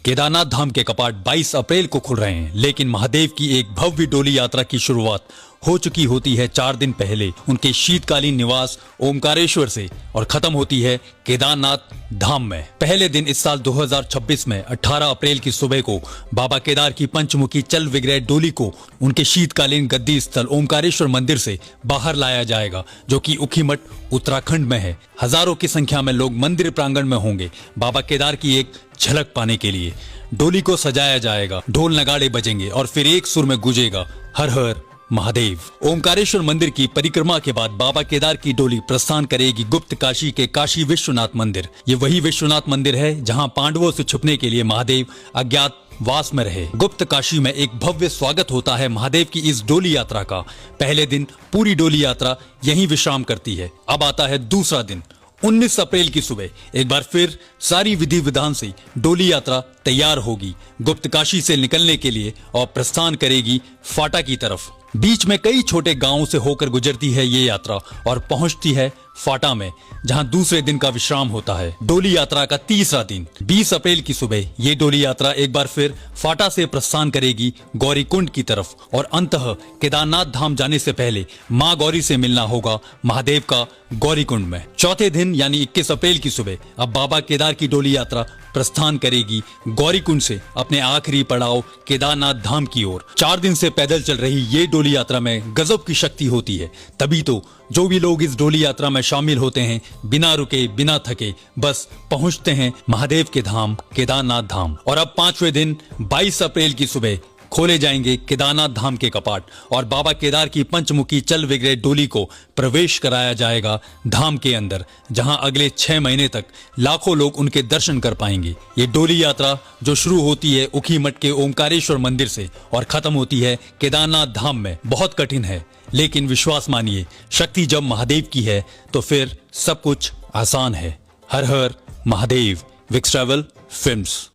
केदारनाथ धाम के कपाट 22 अप्रैल को खुल रहे हैं, लेकिन महादेव की एक भव्य डोली यात्रा की शुरुआत हो चुकी होती है 4 दिन पहले उनके शीतकालीन निवास ओमकारेश्वर से और खत्म होती है केदारनाथ धाम में। पहले दिन इस साल 2026 में 18 अप्रैल की सुबह को बाबा केदार की पंचमुखी चल विग्रह डोली को उनके शीतकालीन गद्दी स्थल ओमकारेश्वर मंदिर से बाहर लाया जाएगा, जो कि ऊखीमठ उत्तराखंड में है। हजारों की संख्या में लोग मंदिर प्रांगण में होंगे बाबा केदार की एक झलक पाने के लिए। डोली को सजाया जाएगा, ढोल नगाड़े बजेंगे और फिर एक सुर में गूंजेगा हर हर महादेव। ओमकारेश्वर मंदिर की परिक्रमा के बाद बाबा केदार की डोली प्रस्थान करेगी गुप्त काशी के काशी विश्वनाथ मंदिर। ये वही विश्वनाथ मंदिर है जहां पांडवों से छुपने के लिए महादेव अज्ञात वास में रहे। गुप्त काशी में एक भव्य स्वागत होता है महादेव की इस डोली यात्रा का। पहले दिन पूरी डोली यात्रा यहीं विश्राम करती है। अब आता है दूसरा दिन 19 अप्रैल की सुबह। एक बार फिर सारी विधि विधान से डोली यात्रा तैयार होगी गुप्त काशी से निकलने के लिए और प्रस्थान करेगी फाटा की तरफ। बीच में कई छोटे गांवों से होकर गुजरती है ये यात्रा और पहुंचती है फाटा में, जहां दूसरे दिन का विश्राम होता है। डोली यात्रा का तीसरा दिन 20 अप्रैल की सुबह ये डोली यात्रा एक बार फिर फाटा से प्रस्थान करेगी गौरीकुंड की तरफ और अंततः केदारनाथ धाम जाने से पहले मां गौरी से मिलना होगा महादेव का गौरीकुंड में। चौथे दिन यानी 21 अप्रैल की सुबह अब बाबा केदार की डोली यात्रा प्रस्थान करेगी गौरीकुंड से अपने आखिरी पड़ाव केदारनाथ धाम की ओर। 4 दिन से पैदल चल रही ये डोली यात्रा में गजब की शक्ति होती है, तभी तो जो भी लोग इस डोली यात्रा में शामिल होते हैं बिना रुके बिना थके बस पहुंचते हैं महादेव के धाम केदारनाथ धाम। और अब 5वें दिन 22 अप्रैल की सुबह खोले जाएंगे केदारनाथ धाम के कपाट और बाबा केदार की पंचमुखी चल विग्रह डोली को प्रवेश कराया जाएगा धाम के अंदर, जहां अगले 6 महीने तक लाखों लोग उनके दर्शन कर पाएंगे। ये डोली यात्रा जो शुरू होती है ऊखीमठ के ओमकारेश्वर मंदिर से और खत्म होती है केदारनाथ धाम में बहुत कठिन है, लेकिन विश्वास मानिए शक्ति जब महादेव की है तो फिर सब कुछ आसान है। Har Har Mahadev. Vicks travel films.